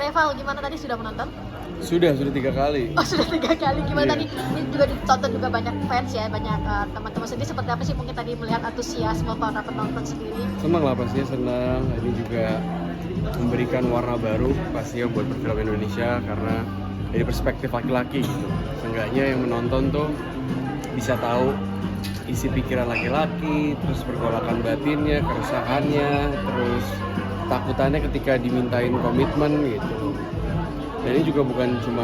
Reval, gimana tadi sudah menonton? Sudah 3 kali. Oh sudah 3 kali, gimana Iya. tadi? Ini juga ditonton juga banyak fans ya, banyak teman-teman sendiri. Seperti apa sih mungkin tadi melihat antusiasme para penonton sendiri? Senang lah pastinya, senang. Ini juga memberikan warna baru pastinya buat perfilman Indonesia karena dari perspektif laki-laki gitu. Seenggaknya yang menonton tuh bisa tahu isi pikiran laki-laki, terus pergolakan batinnya, keresahannya, terus takutannya ketika dimintain komitmen gitu. Dan ini juga bukan cuma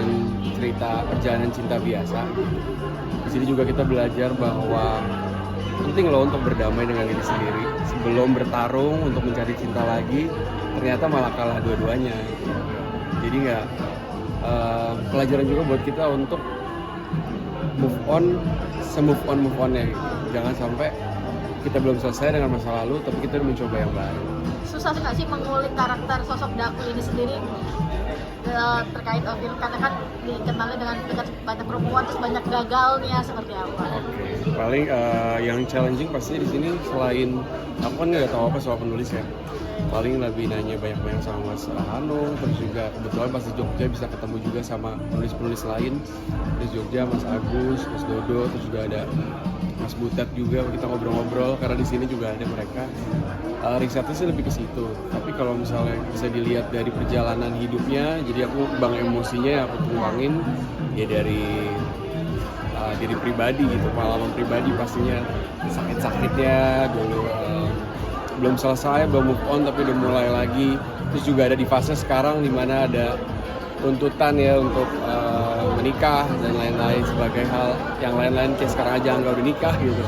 cerita perjalanan cinta biasa. Di sini juga kita belajar bahwa penting loh untuk berdamai dengan diri sendiri sebelum bertarung untuk mencari cinta lagi. Ternyata malah kalah dua-duanya. Jadi nggak pelajaran juga buat kita untuk move on-nya gitu. Jangan sampai kita belum selesai dengan masa lalu tapi kita udah mencoba yang baru. Susah nggak sih mengulik karakter sosok Daku ini sendiri terkait film, karena kan dikenali dengan banyak perempuan terus banyak gagalnya, seperti apa? Oke, paling yang challenging pasti di sini selain aku kan nggak tahu apa soal penulis ya. Paling lebih nanya banyak-banyak sama Mas Hanung, terus juga kebetulan pas di Jogja bisa ketemu juga sama penulis-penulis lain. Terus Jogja Mas Agus, Mas Dodo, terus juga ada Mas Butet juga, kita ngobrol-ngobrol karena di sini juga ada mereka. Risetnya sih lebih ke situ. Tapi kalau misalnya bisa dilihat dari perjalanan hidupnya, jadi aku bang emosinya aku tuangin ya dari diri pribadi gitu, pengalaman pribadi pastinya sakit-sakitnya dulu. Belum selesai, belum move on tapi udah mulai lagi. Terus juga ada di fase sekarang dimana ada tuntutan ya untuk menikah dan lain-lain sebagai hal yang lain-lain kayak sekarang aja nggak udah nikah gitu.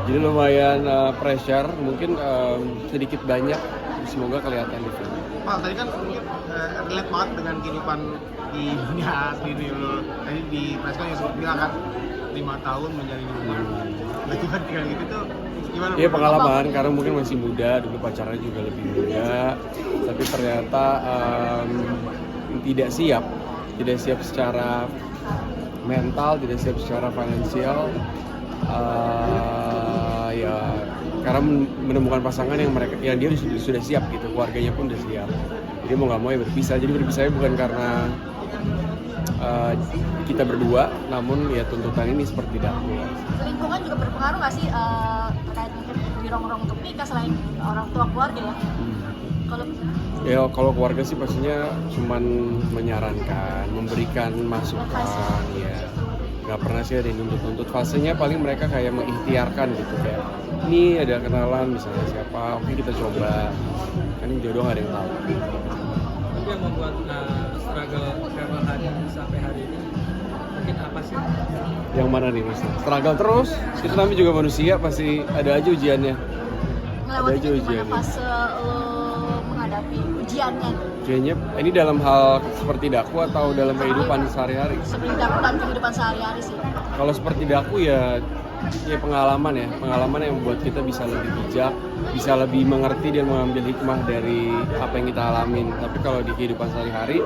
Jadi lumayan pressure, mungkin sedikit banyak, semoga kelihatan di film. Pak, tadi kan mungkin relate banget dengan kehidupan di dunia asli dulu. Tadi di preskon yang sempat bilang kan 5 tahun menjalani hubungan. Nah itu kan tinggal gitu tuh gimana? Iya pengalaman, karena mungkin masih muda, dulu pacarnya juga lebih muda, tapi ternyata tidak siap secara mental, tidak siap secara finansial, ya karena menemukan pasangan yang dia sudah siap gitu, keluarganya pun udah siap, jadi mau nggak mau ya berpisah. Jadi berpisahnya bukan karena kita berdua, namun ya tuntutan ini seperti Daku. Lingkungan juga berpengaruh nggak sih terkait mungkin dirong-rong untuk nikah selain orang tua keluarga ya? Kalau keluarga sih pastinya cuman menyarankan, memberikan masukan ya. Nggak pernah sih ada yang nuntut-nuntut. Fasenya paling mereka kayak mengikhtiarkan gitu, kayak ini ada kenalan misalnya siapa, oke kita coba. Kan jodoh nggak ada yang tahu. Tapi yang membuat struggle Reval hari sampai hari ini mungkin apa sih? Yang mana nih mas? Struggle terus, itu namanya juga manusia, pasti ada aja ujiannya. Melewati gimana fase lo menghadapi ujiannya? Kayaknya ini dalam hal seperti Daku atau dalam kehidupan sehari-hari? Seperti Daku dan kehidupan sehari-hari sih. Kalau seperti Daku ya pengalaman yang membuat kita bisa lebih bijak, bisa lebih mengerti dan mengambil hikmah dari apa yang kita alamin. Tapi kalau di kehidupan sehari-hari,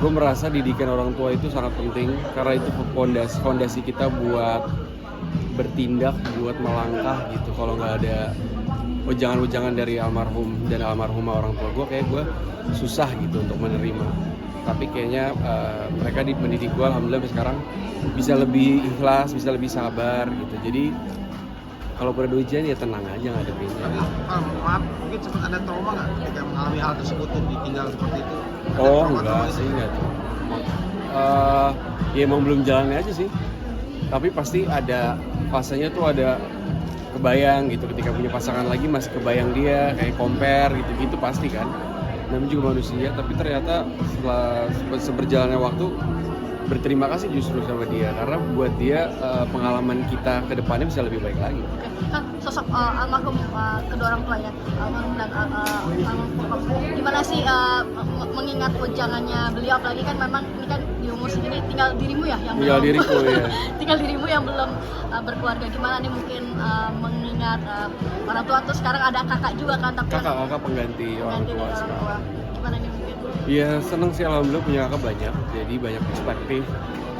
gue merasa didikan orang tua itu sangat penting karena itu fondasi kita buat bertindak, buat melangkah gitu. Kalau nggak ada ujangan-ujangan dari almarhum dan almarhumah orang tua gue, kayak gue susah gitu untuk menerima. Tapi kayaknya mereka mendidik gue alhamdulillah sekarang bisa lebih ikhlas, bisa lebih sabar gitu. Jadi kalau ada ujian ya tenang aja ngadepinnya. Maaf, mungkin sempat ada trauma nggak ketika mengalami hal tersebut dan ditinggal seperti itu? Oh enggak sih, enggak tuh. Ya emang belum jalannya aja sih. Tapi pasti ada fasenya tuh, ada kebayang gitu, ketika punya pasangan lagi masih kebayang dia, kayak compare gitu-gitu pasti kan. Namanya juga manusia, tapi ternyata setelah seberjalannya waktu berterima kasih justru sama dia karena buat dia pengalaman kita ke depannya bisa lebih baik lagi. Kan sosok almarhum kedua orang tua ya, almarhum dan almarhum, gimana sih mengingat ujangannya beliau, apalagi kan memang ini kan di umur segini tinggal dirimu ya yang Tinggal belum, diriku ya. tinggal dirimu yang belum berkeluarga. Gimana nih mungkin mengingat orang tua tuh sekarang ada kakak juga kan, tapi Kakak pengganti orang tua sekarang. Gimana nih mungkin? Ya seneng sih alhamdulillah punya kakak banyak, jadi banyak perspektif.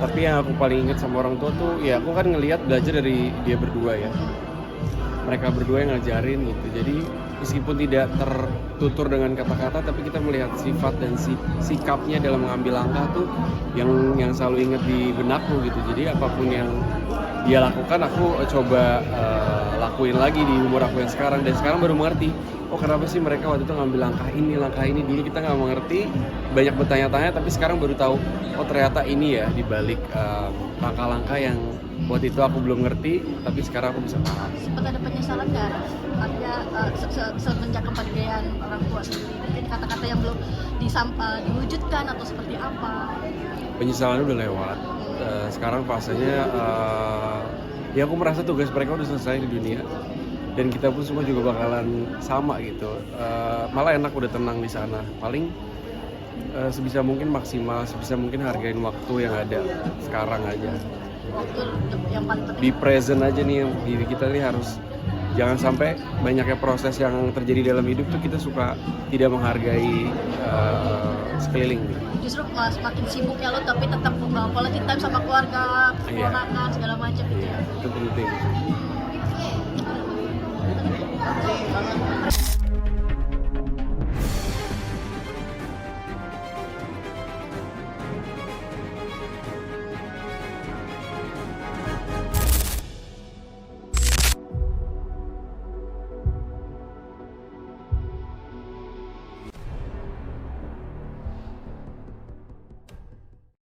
Tapi yang aku paling inget sama orang tua tuh, ya aku kan ngelihat belajar dari dia berdua ya. Mereka berdua yang ngajarin gitu, jadi meskipun tidak tertutur dengan kata-kata, tapi kita melihat sifat dan sikapnya dalam mengambil langkah tuh yang selalu ingat di benakku gitu. Jadi apapun yang dia lakukan aku coba lakuin lagi di umur aku yang sekarang, dan sekarang baru mengerti oh kenapa sih mereka waktu itu ngambil langkah ini. Dulu kita nggak mengerti, banyak bertanya-tanya, tapi sekarang baru tahu oh ternyata ini ya dibalik langkah-langkah yang waktu itu aku belum ngerti, tapi sekarang aku bisa paham. Sempat ada penyesalan nggak? Artinya semenjak kepergian orang tua sendiri, mungkin kata-kata yang belum diwujudkan atau seperti apa? Penyesalan udah lewat. Sekarang fasenya ya aku merasa tugas mereka udah selesai di dunia, dan kita pun semua juga bakalan sama gitu. Malah enak udah tenang di sana. Paling sebisa mungkin maksimal, sebisa mungkin hargain waktu yang ada sekarang aja. Waktu yang paling penting. Be present aja nih, diri kita nih harus jangan sampai banyaknya proses yang terjadi dalam hidup tuh kita suka tidak menghargai sekeliling gitu. Justru semakin sibuk ya lo, tapi tetap quality time sama keluarga, keponakan, segala macam gitu ya. Itu penting. Terima kasih banget.